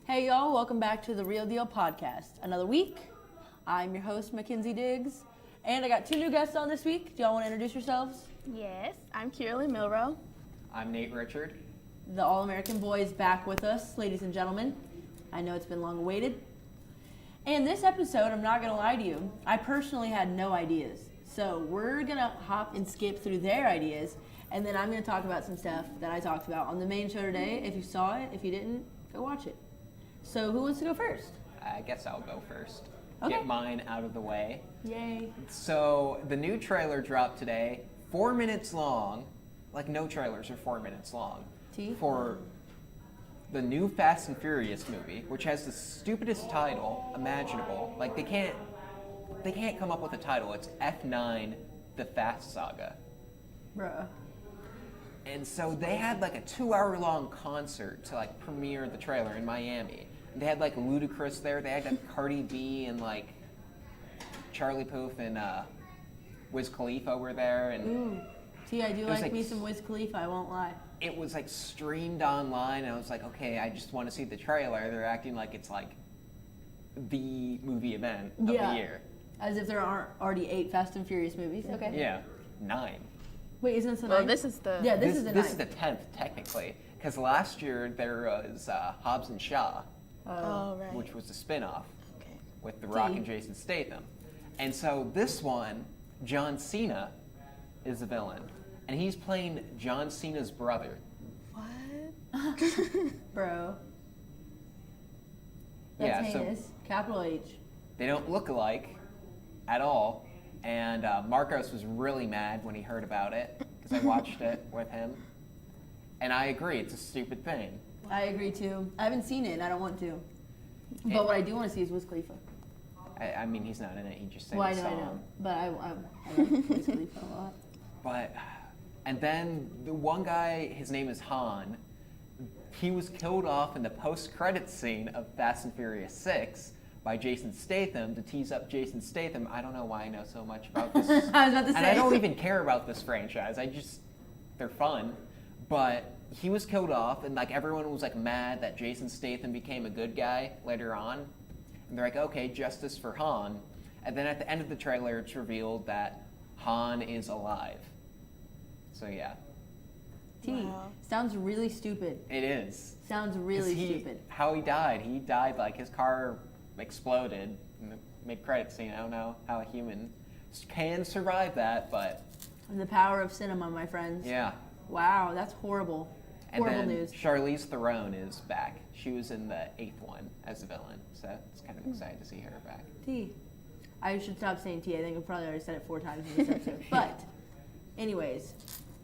Hey y'all, welcome back to the Real Deal Podcast. Another week. I'm your host, Mdiggs, and I got two new guests on this week. Do y'all want to introduce yourselves? Yes, I'm Quralyn Milrow. I'm Nate Richard. The All-American boy is back with us, ladies and gentlemen. I know it's been long awaited. And this episode, I'm not going to lie to you, I personally had no ideas. So we're going to hop and skip through their ideas, and then I'm going to talk about some stuff that I talked about on the main show today. If you saw it, if you didn't, go watch it. So who wants to go first? I guess I'll go first. Okay. Get mine out of the way. Yay. So the new trailer dropped today, 4 minutes long. Like no trailers are 4 minutes long. For the new Fast and Furious movie, which has the stupidest title imaginable. Like they can't come up with a title. It's F9, The Fast Saga. Bruh. And so they had like a 2-hour-long concert to like premiere the trailer in Miami. And they had like Ludacris there. They had like Cardi B and like Charlie Puth and Wiz Khalifa were there. And Ooh. T, I do was like me some Wiz Khalifa, I won't lie. it was like streamed online. And I was like, okay, I just want to see the trailer. They're acting like it's like the movie event of the year. As if there aren't already 8 Fast and Furious movies. Okay. Yeah, 9. Wait, isn't this the Well, 9th? this is the... Yeah, this is the 9th. This is the 10th, technically. Because last year there was Hobbs and Shaw, Oh, right. which was a spin-off Okay. with The Rock and Jason Statham. And so this one, John Cena is the villain. And he's playing John Cena's brother. What? Bro. Yeah, That's so- heinous. Capital H. They don't look alike at all. And Marcos was really mad when he heard about it, because I watched it with him. And I agree, it's a stupid thing. I agree too. I haven't seen it and I don't want to. But what I do want to see is Wiz Khalifa. I mean, he's not in it, he just sang Well, I the know, song. I know. But I like Wiz Khalifa a lot. But, and then the one guy, his name is Han, he was killed off in the post-credits scene of Fast and Furious 6 by Jason Statham to tease up Jason Statham. I don't know why I know so much about this. I was about to say. And I don't even care about this franchise. They're fun. But he was killed off, and like everyone was like mad that Jason Statham became a good guy later on. And they're like, okay, justice for Han. And then at the end of the trailer, it's revealed that Han is alive. So yeah. T. Wow. Sounds really stupid. It is. Sounds really stupid. How he died like his car exploded in the mid-credit scene. I don't know how a human can survive that, but The power of cinema, my friends. yeah. Wow, that's horrible. And Horrible then news. Charlize Theron is back. She was in the 8th one as the villain, so it's kind of excited to see her back. T. I should stop saying T. I think I've probably already said it 4 times in this episode. But, anyways,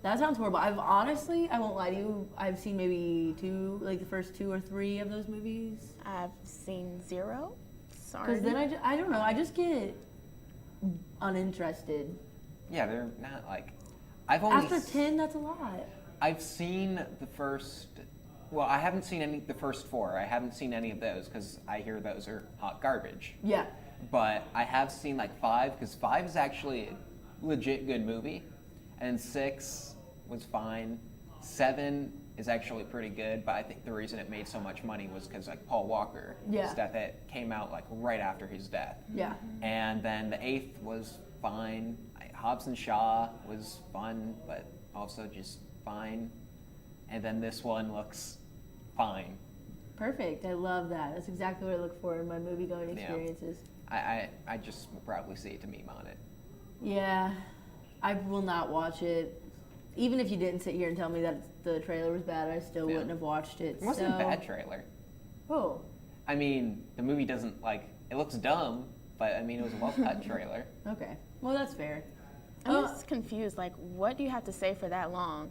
that sounds horrible. I won't lie to you, I've seen maybe 2, like the first 2 or 3 of those movies. I've seen 0. Sorry. Because then I don't know, I just get uninterested. Yeah, they're not like. I've only After 10, that's a lot. I've seen the first. Well, I haven't seen the first 4. I haven't seen any of those because I hear those are hot garbage. Yeah. But I have seen like 5 because 5 is actually a legit good movie, and 6 was fine. 7 is actually pretty good, but I think the reason it made so much money was because like Paul Walker, his death, it came out like right after his death. Yeah. And then the 8th was fine. Hobbs and Shaw was fun, but also just fine. And then this one looks fine. Perfect. I love that. That's exactly what I look for in my movie-going experiences. I just will probably see it to meme on it. Yeah. I will not watch it. Even if you didn't sit here and tell me that the trailer was bad, I still wouldn't have watched it. It wasn't a bad trailer. Oh. I mean, the movie doesn't like, it looks dumb, but I mean, it was a well-cut trailer. Okay. Well, that's fair. I'm just confused. Like, what do you have to say for that long?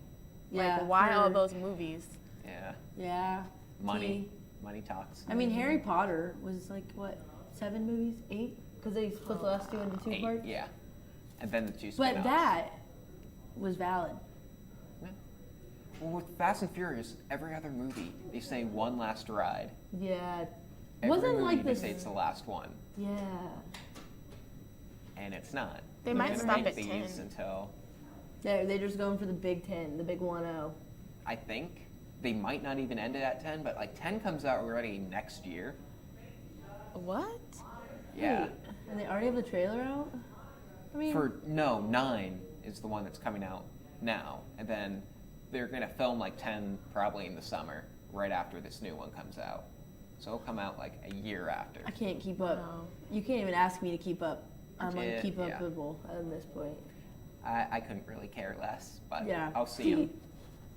Yeah, Like, why all for- those movies? Yeah. Yeah. Money. Money talks. I mean, Harry Potter was like, what, 7 movies? 8? Because they split the last 2 into 2 8, parts? yeah. And then the 2 spin-offs. But that was valid. Yeah. Well, with Fast and Furious, every other movie, they say one last ride. Yeah. Every Wasn't movie like they this. say it's the last one, Yeah. and it's not. They They're might gonna stop make at these 10. until They're just going for the big 10, the big 1-0. I think they might not even end it at 10, but like 10 comes out already next year. What? Yeah. Wait, and they already have the trailer out? I mean, 9 is the one that's coming out now, and then they're gonna film like 10 probably in the summer, right after this new one comes out. So it'll come out like a year after. I can't keep up. No. You can't even ask me to keep up. I'm Yeah, unkeepable at this point. I couldn't really care less, but Yeah. I'll see them.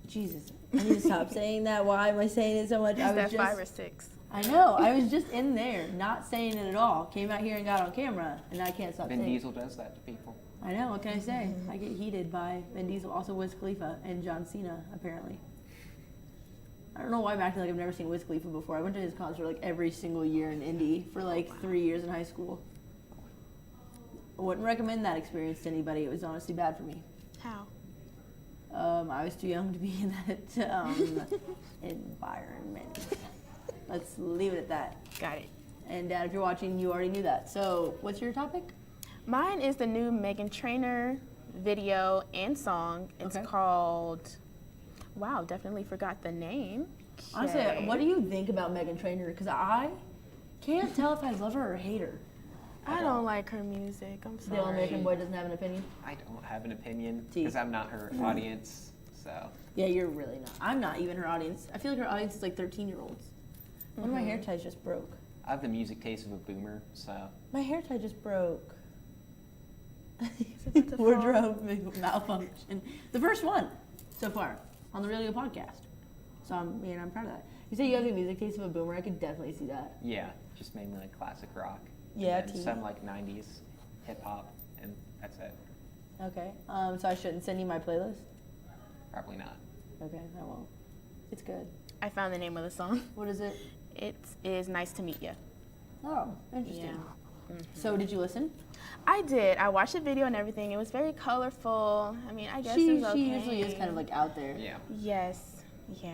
Jesus, I need to stop saying that. Why am I saying it so much? Is that 5 or 6? I know. I was just in there, not saying it at all. Came out here and got on camera, and I can't stop Vin saying it. Diesel does that to people. I know. What can I say? I get heated by Vin Diesel, also Wiz Khalifa, and John Cena, apparently. I don't know why I'm acting like I've never seen Wiz Khalifa before. I went to his concert like every single year in Indy for like 3 years in high school. I wouldn't recommend that experience to anybody. It was honestly bad for me. How? I was too young to be in that environment. Let's leave it at that. Got it. And Dad, if you're watching, you already knew that. So, what's your topic? Mine is the new Meghan Trainor video and song. It's Okay. called, wow, definitely forgot the name. Honestly, Okay. what do you think about Meghan Trainor? Because I can't tell if I love her or hate her. I don't like her music. I'm The sorry. All American Boy doesn't have an opinion? I don't have an opinion T. because I'm not her audience. So Yeah, you're really not. I'm not even her audience. I feel like her audience is like 13-year-olds. One of my hair ties just broke. I have the music taste of a boomer. So My hair tie just broke. about to fall? Wardrobe malfunction. The first one so far on the Really Good podcast. So I'm proud of that. You say you have the music taste of a boomer. I could definitely see that. yeah, just mainly like classic rock. Yeah, and then T. some like 90s hip hop, and that's it. Okay. So I shouldn't send you my playlist? Probably not. Okay, I won't. It's good. I found the name of the song. What is it? It is Nice to Meet You. Oh, interesting. Yeah. So did you listen? I did. I watched the video and everything. It was very colorful. I mean, I guess She it was okay. usually is kind of like out there. Yeah. Yes. Yeah.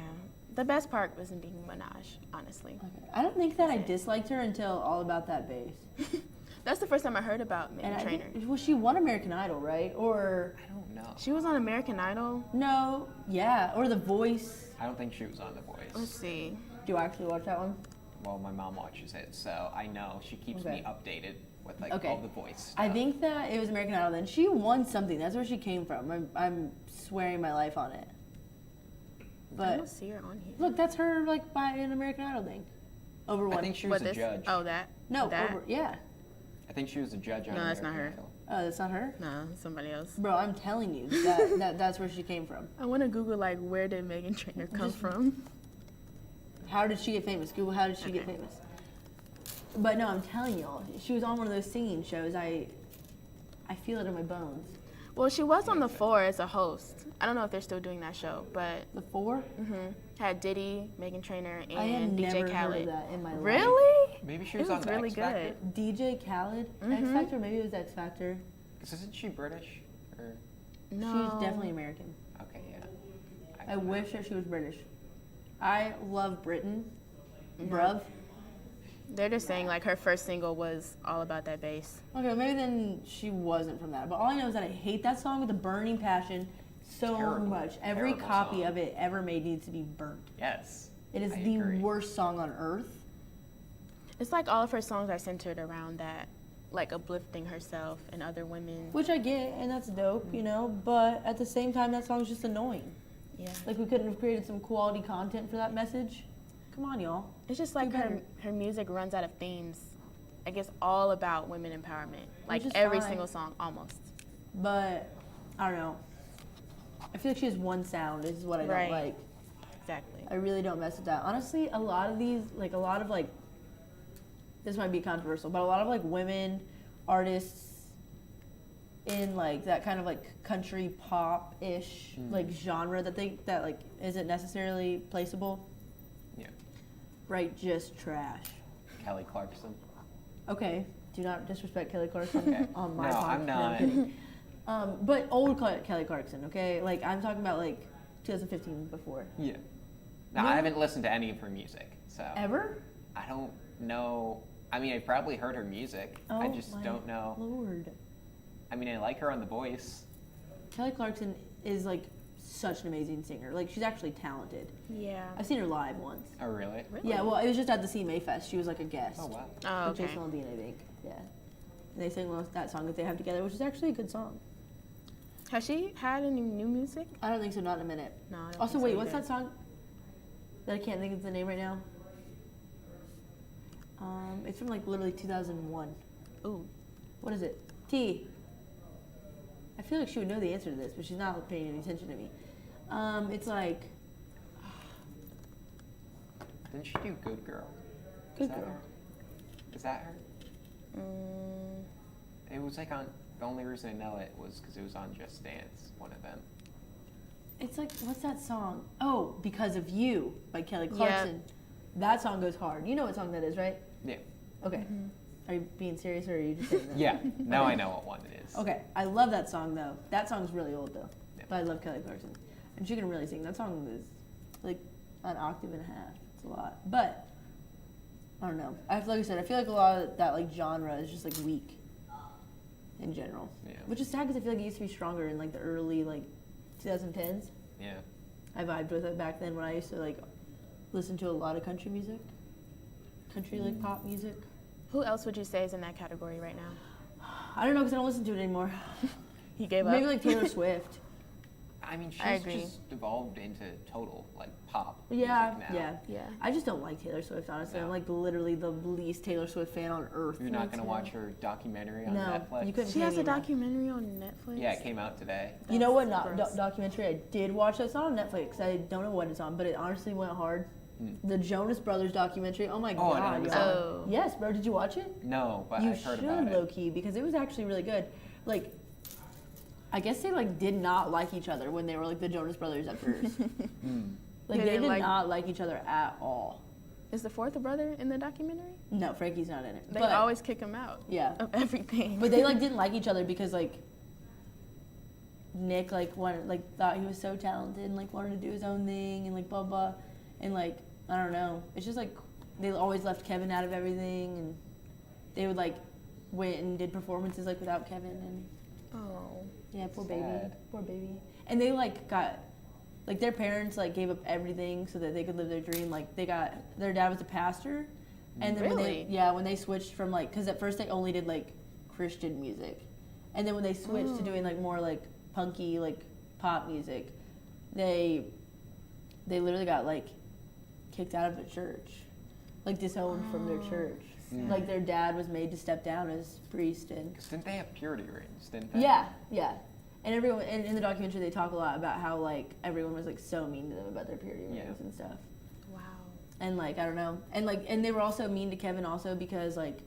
The best part was in being Minaj, honestly. Okay. I don't think that I disliked her until All About That Bass. That's the first time I heard about And Meghan I Trainor. think, well, she won American Idol, right? Or I don't know. She was on American Idol. no, yeah, or The Voice. I don't think she was on The Voice. Let's see. Do you actually watch that one? Well, my mom watches it, so I know she keeps me updated with like Okay. all The Voice I stuff. think that it was American Idol. Then she won something. That's where she came from. I'm swearing my life on it. I But don't see her on here. look, that's her like by an American Idol thing. Over I what? think she was What, a this? judge. Oh, that? No, That? over yeah. I think she was a judge on No, that's not American her. Idol. Oh, that's not her. No, somebody else. Bro, I'm telling you that's where she came from. I want to Google, like, where did Meghan Trainor come from? How did she get famous? Google, how did she get Okay. famous? But no, I'm telling y'all, she was on one of those singing shows. I feel it in my bones. Well, she was on The Four as a host. I don't know if they're still doing that show, but The Four? had Diddy, Meghan Trainor, I have and DJ never Khaled. heard of that in my life. Really? Maybe she It was was on the really X Factor. good. DJ Khaled? X Factor? Maybe it was X Factor. 'Cause isn't she British? Or No. She's definitely American. okay, yeah. I wish that she was British. I love Britain. Bruv. They're just saying, like, her first single was All About That Bass. Okay, maybe then she wasn't from that. But all I know is that I hate that song with a burning passion so Terrible, much. Every terrible copy song. of it ever made needs to be burnt. Yes. It is I the agree. worst song on earth. It's like all of her songs are centered around that, like, uplifting herself and other women. Which I get, and that's dope, you know, but at the same time, that song's just annoying. Yeah. Like, we couldn't have created some quality content for that message. Come on, y'all. It's just like Do better. her music runs out of themes. I guess all about women empowerment. Like is every fine. single song, almost. But, I don't know. I feel like she has one sound, is what I don't Right. like. Exactly. I really don't mess with that. Honestly, a lot of these, like, this might be controversial, but a lot of, like, women artists in, like, that kind of, like, country pop-ish, like, genre that, like, isn't necessarily placeable, Yeah. right, just trash. Kelly Clarkson. Okay, do not disrespect Kelly Clarkson Okay. on my No, podcast. I'm not. kidding. But old Kelly Clarkson, okay? Like, I'm talking about, like, 2015 before. Yeah. No, No. I haven't listened to any of her music, so Ever? I don't know. I mean, I've probably heard her music. I Oh just my don't know. Lord. I mean, I like her on The Voice. Kelly Clarkson is, like, such an amazing singer. Like, she's actually talented. Yeah. I've seen her live once. Oh, really? Yeah, well, it was just at the CMA Fest. She was like a guest. Oh, wow. Oh, With okay. Jason Aldean, I think. Yeah. And they sang that song that they have together, which is actually a good song. Has she had any new music? I don't think so, not in a minute. No. I don't Also, think so wait, what's either. that song that I can't think of the name right now? It's from like literally 2001. Ooh. What is it? T. I feel like she would know the answer to this, but she's not paying any attention to me. It's like Didn't she do Good Girl? Good Is that Girl. her? Is that her? It was like on. The only reason I know it was because it was on Just Dance, one of them. It's like, what's that song? Oh, Because of You by Kelly Clarkson. That song goes hard. You know what song that is, right? Yeah. Okay. Are you being serious or are you just saying that? Yeah. Now I know what one it is. Okay. I love that song though. That song's really old though. Yeah. But I love Kelly Clarkson. And she can really sing. That song is like an octave and a half. It's a lot. But I don't know. Like I said, I feel like a lot of that like genre is just like weak in general. Yeah. Which is sad because I feel like it used to be stronger in like the early like 2010s. Yeah. I vibed with it back then when I used to like listen to a lot of country music. Country like pop music. Who else would you say is in that category right now? I don't know because I don't listen to it anymore. He gave up. Maybe like Taylor Swift. I mean, I she's agree. just evolved into total like pop. Yeah, music now. yeah. Yeah. I just don't like Taylor Swift, honestly. No. I'm like literally the least Taylor Swift fan on earth. You're not Me gonna too. watch her documentary on No, Netflix. you couldn't She pay has me a enough. documentary on Netflix. Yeah, it came out today. You know what That's gross. documentary I did watch? It's not on Netflix. I don't know what it's on, but it honestly went hard. The Jonas Brothers documentary. Oh my Oh, on god, Amazon? y'all. Oh. Yes, bro. Did you watch it? No, but You I've heard should, about it. low key, because it was actually really good. Like, I guess they like did not like each other when they were like the Jonas Brothers at first. Like They they didn't did like- not like each other at all. Is the fourth brother in the documentary? No, Frankie's not in it. They but, always kick him out yeah. of everything. But they like didn't like each other because like Nick like wanted like thought he was so talented and like wanted to do his own thing and like blah blah and like I don't know. It's just like they always left Kevin out of everything and they would like went and did performances like without Kevin and Oh. yeah, poor Sad. baby. And they like got like their parents like gave up everything so that they could live their dream. Like they got their dad was a pastor, and then Really? when they switched from like because at first they only did like Christian music, and then when they switched to doing like more like punky like pop music, they literally got like kicked out of the church, like disowned from their church. Like their dad was made to step down as priest and. 'Cause didn't they have purity rings? Didn't they? Yeah, yeah. And everyone in the documentary they talk a lot about how like everyone was like so mean to them about their purity rings Yeah. and stuff. Wow. And like I don't know. And they were also mean to Kevin also because like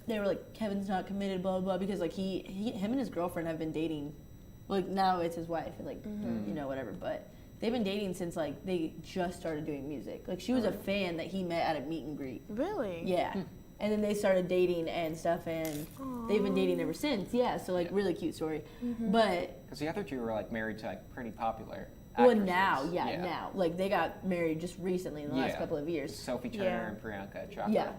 they were like Kevin's not committed blah blah blah because like him and his girlfriend have been dating. Like now it's his wife and like you know whatever, but they've been dating since like they just started doing music. Like she was a fan that he met at a meet and greet. Really? Yeah. And then they started dating and stuff, and they've been dating ever since. Yeah, so like really cute story. But Because the other two were like married to like pretty popular. well, actresses. now, now, like they got married just recently in the last Yeah. couple of years. Sophie Turner Yeah. and Priyanka Chopra.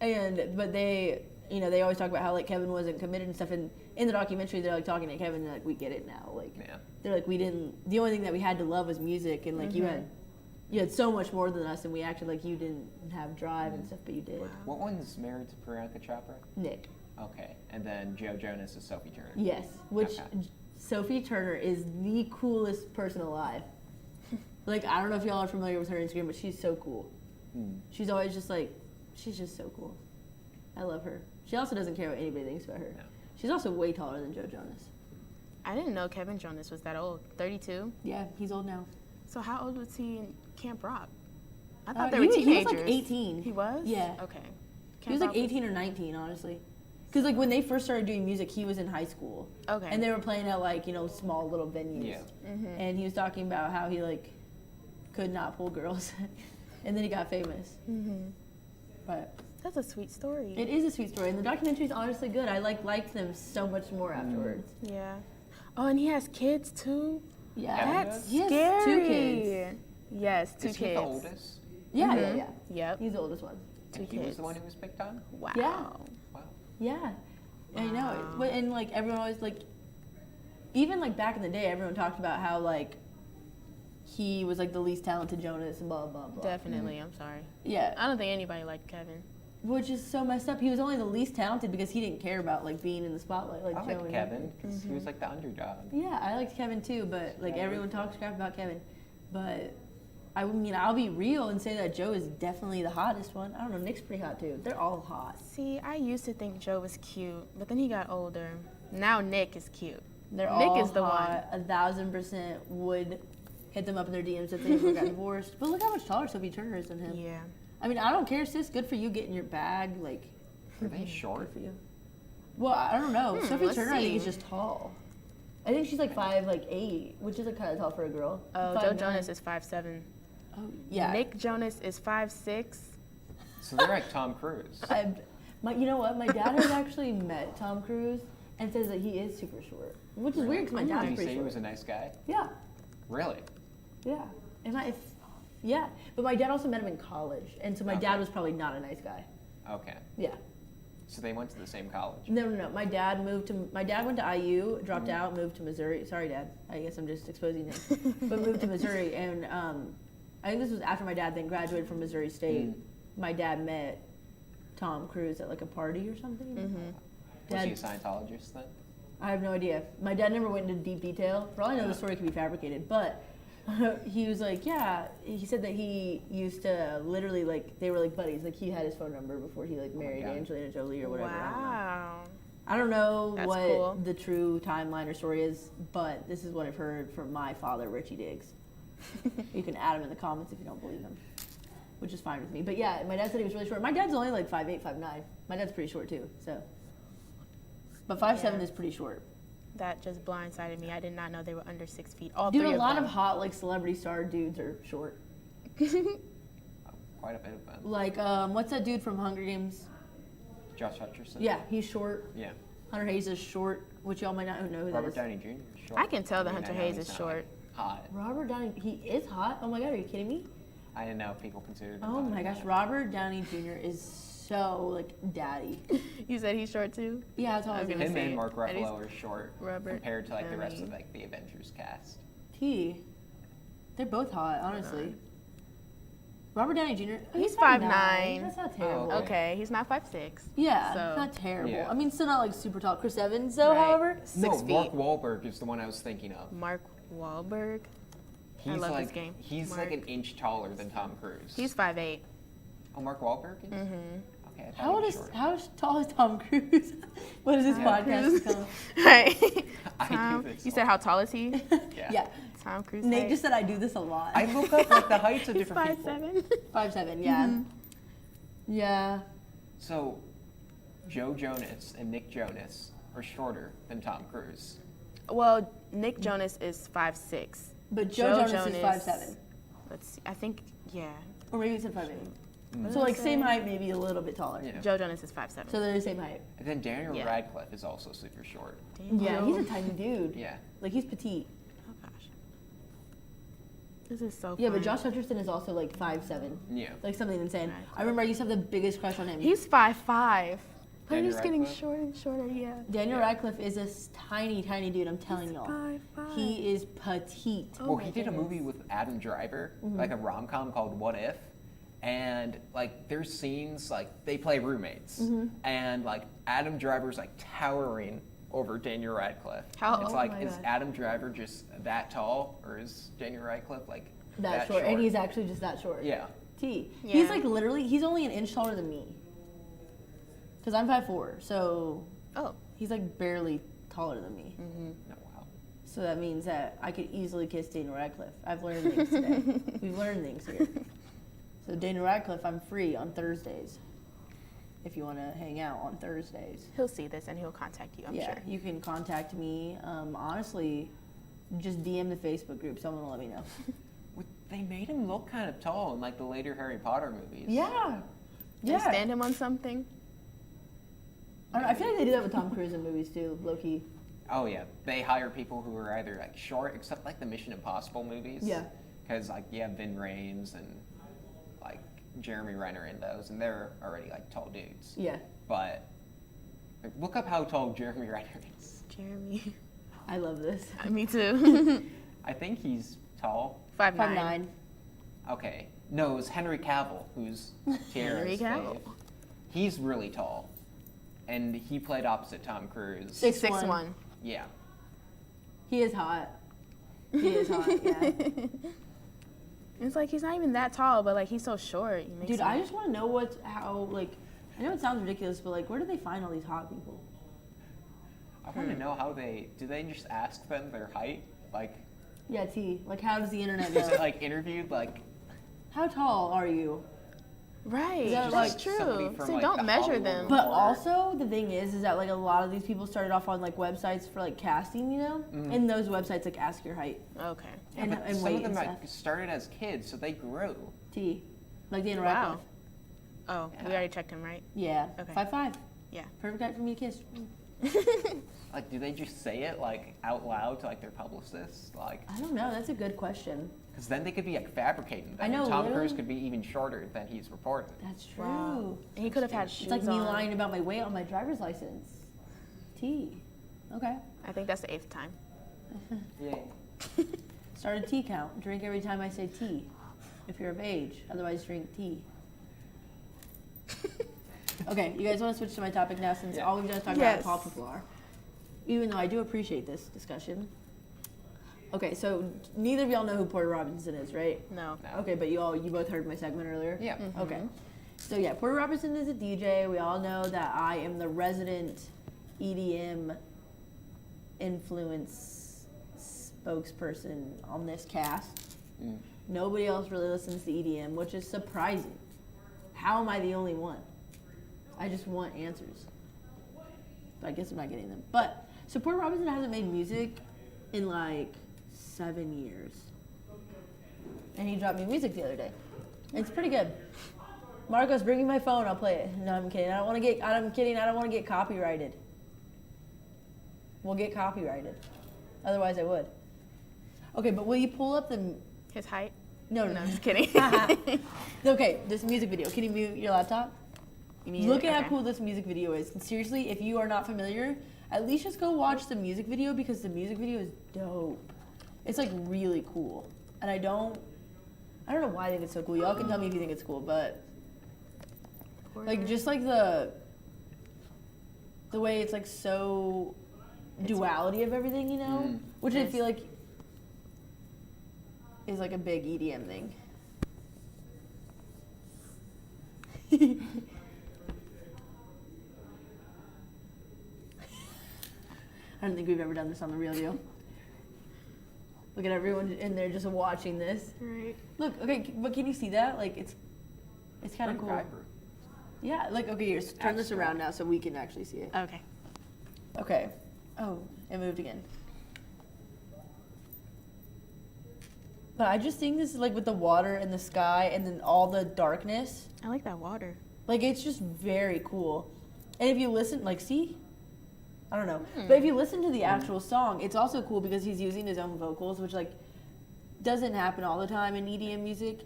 Yeah, but they, you know, they always talk about how like Kevin wasn't committed and stuff. And in the documentary, they're like talking to Kevin, and like we get it now. Like Yeah. they're like we didn't. The only thing that we had to love was music, and like you had so much more than us, and we acted like you didn't have drive and stuff, but you did. What one's married to Priyanka Chopra? Nick. Okay. And then Joe Jonas is Sophie Turner. Yes, which Okay. Sophie Turner is the coolest person alive. Like, I don't know if y'all are familiar with her Instagram, but she's so cool. She's always just like, she's just so cool. I love her. She also doesn't care what anybody thinks about her. No. She's also way taller than Joe Jonas. I didn't know Kevin Jonas was that old. 32? Yeah, he's old now. So how old was he in Camp Rock? I thought they he were was- teenagers. He was like 18. He was? Yeah. Okay. He was like 18 or 19, honestly. Because like when they first started doing music, he was in high school. Okay. And they were playing at like, you know, small little venues. Yeah. And he was talking about how he like could not pull girls. And then he got famous. But That's a sweet story. it is a sweet story. And the documentary's honestly good. I liked them so much more afterwards. Yeah. Oh, and he has kids too? Yeah. Kevin That's does? He has scary. 2 kids. Yes, 2 Is kids. he the oldest? Yeah, yeah, yeah. Yep. He's the oldest one. And he was the one who was picked on? Wow. Yeah. Wow. Yeah. I know. Wow. But and like everyone always like even like back in the day, everyone talked about how like he was like the least talented Jonas and blah blah blah. Definitely, I'm sorry. Yeah, I don't think anybody liked Kevin. which is so messed up. He was only the least talented because he didn't care about like being in the spotlight like I Joe liked and Kevin because he was like the underdog. Yeah, I liked Kevin too, but like everyone talks crap about Kevin. But I mean, I'll be real and say that Joe is definitely the hottest one. I don't know, Nick's pretty hot too. They're all hot. See, I used to think Joe was cute, but then he got older. Now Nick is cute. They're Nick all is the hot. 1,000% would hit them up in their DMs if they ever got divorced. But look how much taller Sophie Turner is than him. Yeah. I mean, I don't care, sis. Good for you getting your bag. Like, Are they short? good for you. Well, I don't know. Sophie let's Turner, I think, see. is just tall. I think she's like 5'8", which is like kind of tall for a girl. Oh, 5'9". Joe Jonas is 5'7". Oh, yeah. Nick Jonas is 5'6". So they're like Tom Cruise. You know what? My dad has actually met Tom Cruise and says that he is super short, which is weird because my Did dad's he pretty say he short. was a nice guy? Yeah, Really? yeah. Yeah, but my dad also met him in college, and so my dad Okay. was probably not a nice guy. Okay. Yeah. So they went to the same college. No. My dad went to IU, dropped out, moved to Missouri. Sorry, Dad. I guess I'm just exposing him. But moved to Missouri, and I think this was after my dad then graduated from Missouri State. My dad met Tom Cruise at like a party or something. Was he a Dad, Scientologist then? I have no idea. My dad never went into deep detail. For all I know, the story could be fabricated. But he was like, yeah. He said that he used to literally like they were like buddies. Like he had his phone number before he like married God. Angelina Jolie or whatever. Wow. I don't know That's what cool. the true timeline or story is, but this is what I've heard from my father, Richie Diggs. You can add him in the comments if you don't believe him, which is fine with me. But yeah, my dad said he was really short. My dad's only like 5'8", 5'9". My dad's pretty short too, so. But 5'7" Yeah. is pretty short. That just blindsided me. I did not know they were under 6 feet. All Dude, three a lot them. of hot like celebrity star dudes are short. Quite a bit of them. Like, what's that dude from Hunger Games? Josh Hutcherson. Yeah, he's short. Yeah. Hunter Hayes is short, which y'all might not know who that Robert is. Downey Jr. is short. I can tell that I mean, Hunter I know Hayes he's is not, like, short. hot. Robert Downey, he is hot. Oh my god, are you kidding me? I didn't know if people considered him Oh hot my or gosh, not. Robert Downey Jr. is so like daddy. You said he's short too? Yeah, that's all I was Okay. gonna Him say. and Mark And he's- Ruffalo are short Robert compared to like the rest Downey. of like the Avengers cast. T. They're both hot, honestly. Robert Downey Jr. He's 5'9". 5'9". That's not terrible. okay. Okay, he's not 5'6". Yeah, So- not terrible. Yeah. I mean, still not like super tall. Chris Evans, though, Right. however. 6 No, feet. Mark Wahlberg is the one I was thinking of. Mark Wahlberg. He's love like this game. he's Mark. like an inch taller than Tom Cruise. He's 5'8". Oh, Mark Wahlberg is? Mm-hmm. Okay, I thought How he old was is short. how tall is Tom Cruise? What is his podcast called? Right. I do Tom, this you a said how tall is he? Yeah. Yeah. Tom Cruise. Nate height? just said I do this a lot. I look up like the heights of He's different people. 5'7". 5'7", yeah. Yeah. So, Joe Jonas and Nick Jonas are shorter than Tom Cruise. Well, Nick Jonas is 5'6". But Joe Jonas is 5'7". Let's see. I think, yeah. Or maybe he said 5'8". What So did I like same say? height, maybe a little bit taller. Yeah. Joe Jonas is 5'7". So they're the same height. And then Daniel Yeah. Radcliffe is also super short. Yeah, he's a tiny dude. Yeah. Like he's petite. Oh gosh. This is so Yeah, fun. but Josh Hutcherson is also like 5'7". Yeah. Like something insane. Right. I remember I used to have the biggest crush on him. He's 5'5". But Daniel he's getting Radcliffe? shorter and shorter, yeah. Daniel Radcliffe is a tiny, tiny dude, I'm telling y'all. 5'5". He is petite. Oh Well, my he did a goodness. movie with Adam Driver, Mm-hmm. like a rom-com called What If, and like there's scenes like they play roommates, Mm-hmm. and like Adam Driver's like towering over Daniel Radcliffe. How- It's oh like, my is God. Adam Driver just that tall, or is Daniel Radcliffe like That short. And he's actually just that short. yeah. T. Yeah. He's like literally, he's only an inch taller than me. Because I'm 5'4", so Oh. he's like barely taller than me. No, wow. So that means that I could easily kiss Daniel Radcliffe. I've learned things today. We've learned things here. So Daniel Radcliffe, I'm free on Thursdays. If you want to hang out on Thursdays. He'll see this and he'll contact you, I'm Yeah, sure. you can contact me. Honestly, just DM the Facebook group. Someone will let me know. They made him look kind of tall in like the later Harry Potter movies. Yeah. They Yeah. stand him on something. I, don't know, I feel like they do that with Tom Cruise in movies too, low key. Oh yeah, they hire people who are either like short, except like the Mission Impossible movies. Yeah. Because like you have Vin Rames and like Jeremy Renner in those, and they're already like tall dudes. Yeah. But like, look up how tall Jeremy Renner is. Jeremy. I love this. Me too. I think he's tall. 5'9". 5'9". Okay. No, it was Henry Cavill, who's Tierra's Henry Cavill. fave. He's really tall. And he played opposite Tom Cruise. 6'1". Yeah. He is hot. He is hot, yeah. It's like he's not even that tall, but like he's so short. He makes Dude, him- I just want to know how, like, I know it sounds ridiculous, but, like, where do they find all these hot people? I want to know how do they just ask them their height? Like, Yeah, T. Like, how does the internet is it know? like interviewed? Like, How tall are you? Right. Is that, That's like, true. somebody from, So like, don't the measure Hollywood them. But Or- also, the thing is that, like, a lot of these people started off on, like, websites for, like, casting, you know? And those websites, like, ask your height. Okay. yeah, and but some weight of them and like, stuff. started as kids, so they grew. T. Like, Daniel Wow. Radcliffe. Oh, we Yeah. already checked him, right? Yeah. Okay. 5'5". Yeah. Perfect height for me to kiss. Like, do they just say it like out loud to like their publicists? Like, I don't know. That's a good question. because then they could be like fabricating. I Them. know, And Tom literally. Cruise could be even shorter than he's reported. That's true. Wow. And he could have had shoes It's like me on. lying about my weight on my driver's license. T. Okay. I think that's the 8th time. Yay. Start a tea count. Drink every time I say tea. If you're of age. Otherwise, drink tea. Okay, you guys want to switch to my topic now since all we've done is talk Yes. about how tall people are. Even though I do appreciate this discussion. Okay, so neither of y'all know who Porter Robinson is, right? No. No. Okay, but you both heard my segment earlier? Yeah. Okay. So yeah, Porter Robinson is a DJ. We all know that I am the resident EDM influence spokesperson on this cast. Mm. Nobody else really listens to EDM, which is surprising. How am I the only one? I just want answers. But I guess I'm not getting them. But, so Porter Robinson hasn't made music in like 7 years. And he dropped me music the other day. It's pretty good. Marcos, bring me my phone, I'll play it. No, I'm kidding. I don't want to get copyrighted. We'll get copyrighted. Otherwise I would. Okay, but will you pull up the... His height? No, No, I'm just kidding. Okay, this music video. Can you mute your laptop? You mean Look at okay. how cool this music video is. And seriously, if you are not familiar, at least just go watch the music video because the music video is dope. It's like really cool. And I don't know why I think it's so cool. Y'all can tell me if you think it's cool, but like just like the way it's like so duality of everything, you know? Which I Yes. feel like is like a big EDM thing. I don't think we've ever done this on the real deal. Look at everyone in there just watching this. Right. Look, okay, but can you see that? Like it's kind of Pretty cool. vibrant. Yeah, like okay, here, turn this around now so we can actually see it. Okay. Okay. Oh, it moved again. But I just think this is like with the water and the sky and then all the darkness. I like that water. Like it's just very cool. And if you listen, like see? I don't know. But if you listen to the actual song, it's also cool because he's using his own vocals, which like doesn't happen all the time in EDM music.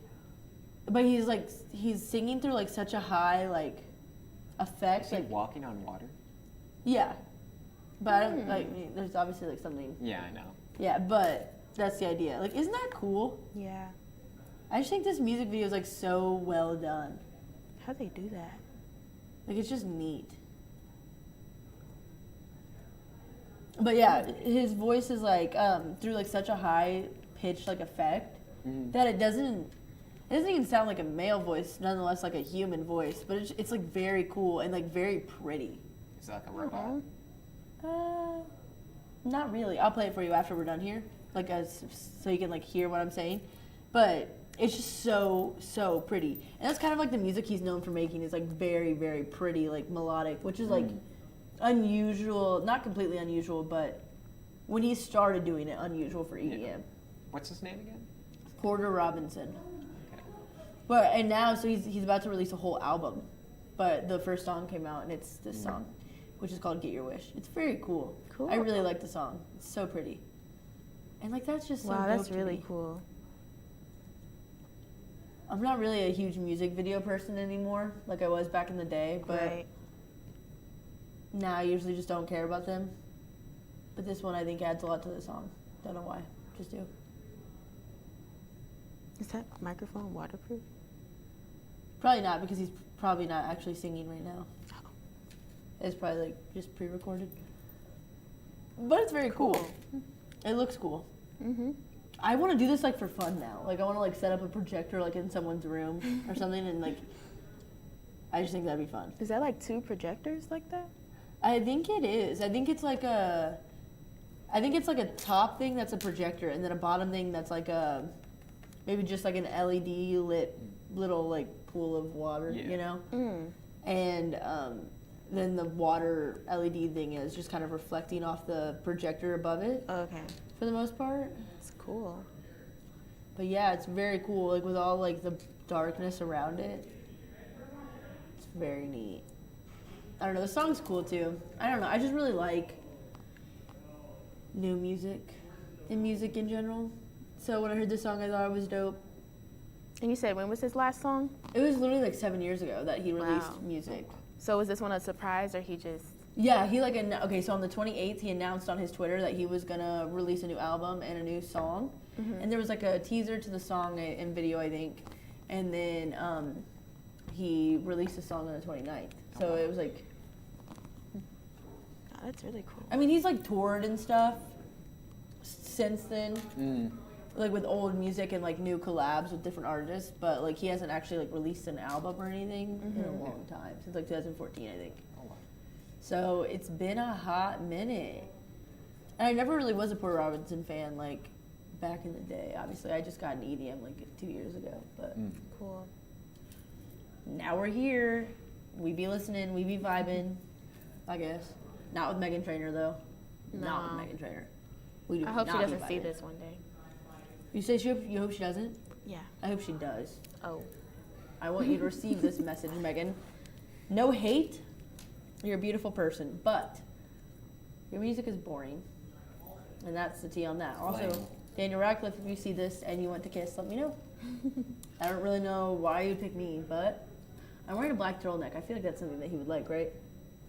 But he's singing through like such a high like effect. Is he Like walking on water? yeah. But I don't like there's obviously like something. Yeah, I know. Yeah, but that's the idea. Like isn't that cool? Yeah. I just think this music video is like so well done. How'd they do that? Like it's just neat. But yeah, his voice is like through like such a high pitched like effect that it doesn't even sound like a male voice, nonetheless like a human voice. But it's like very cool and like very pretty. Is it like a robot? Not really. I'll play it for you after we're done here, like so you can like hear what I'm saying. But it's just so pretty, and that's kind of like the music he's known for making is like very very pretty, like melodic, which is like unusual, not completely unusual, but when he started doing it, unusual for EDM. Yeah. What's his name again? Porter Robinson. Okay. But and now so he's about to release a whole album, but the first song came out and it's this song, which is called "Get Your Wish." It's very cool. Cool. I really like the song. It's so pretty, and like that's just so Wow, dope that's to really me. cool. I'm not really a huge music video person anymore, like I was back in the day, but Right. now I usually just don't care about them. But this one I think adds a lot to the song. Don't know why. Just do. Is that microphone waterproof? Probably not, because he's probably not actually singing right now. It's probably like just pre-recorded. But it's very cool. It looks cool. Mm-hmm. I want to do this like for fun now. Like I want to like set up a projector like in someone's room or something, and like I just think that'd be fun. Is that like 2 projectors like that? I think it is. I think it's like a top thing that's a projector, and then a bottom thing that's like a maybe just like an LED lit little like pool of water, you know? Mm. And then the water LED thing is just kind of reflecting off the projector above it. Okay. For the most part. It's cool. But yeah, it's very cool. Like with all like the darkness around it. It's very neat. I don't know, the song's cool too. I don't know, I just really like new music and music in general. So when I heard this song, I thought it was dope. And you said, when was his last song? It was literally like 7 years ago that he released Wow. music. So was this one a surprise, or he just... Yeah, he like, okay, so on the 28th, he announced on his Twitter that he was gonna release a new album and a new song. Mm-hmm. And there was like a teaser to the song and video, I think. And then he released a song on the 29th. So it was like... Oh, that's really cool. I mean, he's like toured and stuff since then. Mm. Like with old music and like new collabs with different artists, but like he hasn't actually like released an album or anything in a long time, since like 2014, I think. Oh, wow. So it's been a hot minute. And I never really was a Porter Robinson fan like back in the day. Obviously, I just got an EDM like 2 years ago, but Cool. now we're here. We be listening, we be vibing, I guess. Not with Meghan Trainor though. Not No. with Meghan Trainor. We do I hope she not be doesn't see vibing. this one day. You say you hope she doesn't? Yeah. I hope she does. Oh. I want you to receive this message, Meghan. No hate. You're a beautiful person, but your music is boring. And that's the tea on that. Also, Lame. Daniel Radcliffe, if you see this and you want to kiss, let me know. I don't really know why you'd pick me, but I'm wearing a black turtleneck. I feel like that's something that he would like, right?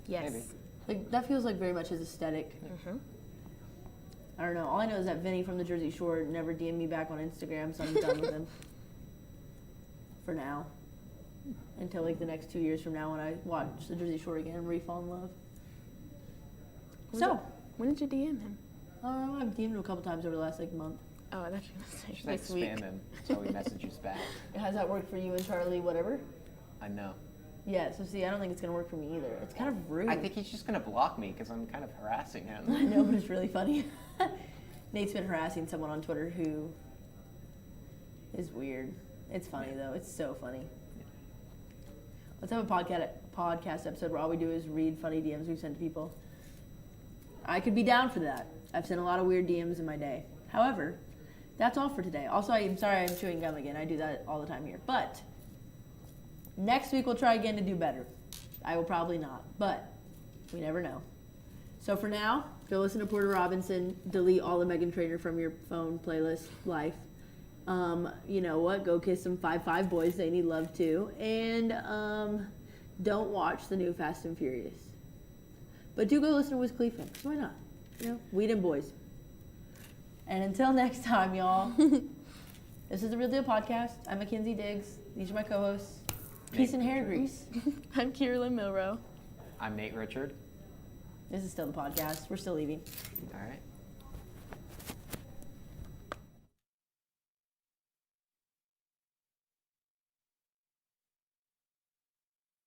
Yes. Maybe. Like that feels like very much his aesthetic. Mm-hmm. I don't know. All I know is that Vinny from the Jersey Shore never DM'd me back on Instagram, so I'm done with him. For now. Until like the next 2 years from now when I watch the Jersey Shore again and re-fall in love. When did you DM him? I've DM'd him a couple times over the last like month. Oh, I thought you were going to say Just like this week. spam him until he messages back. Has that worked for you and Charlie, whatever? I know. Yeah, so see, I don't think it's going to work for me either. It's kind of rude. I think he's just gonna block me because I'm kind of harassing him. I know, but it's really funny. Nate's been harassing someone on Twitter who is weird. It's funny, though. It's so funny. Let's have a podcast episode where all we do is read funny DMs we send to people. I could be down for that. I've sent a lot of weird DMs in my day. However, that's all for today. Also, I'm sorry I'm chewing gum again. I do that all the time here. But next week we'll try again to do better. I will probably not, but we never know. So for now, go listen to Porter Robinson. Delete all the Meghan Trainor from your phone playlist life. You know what? Go kiss some 5'5" boys. They need love too. And don't watch the new Fast and Furious. But do go listen to Wiz Khalifa. Why not? You know, weed and boys. And until next time, y'all. This is the Real Deal Podcast. I'm Mackenzie Diggs. These are my co-hosts. Peace and hair grease. I'm Quralyn Milrow. I'm Nate Richard. This is still the podcast. We're still leaving. All right.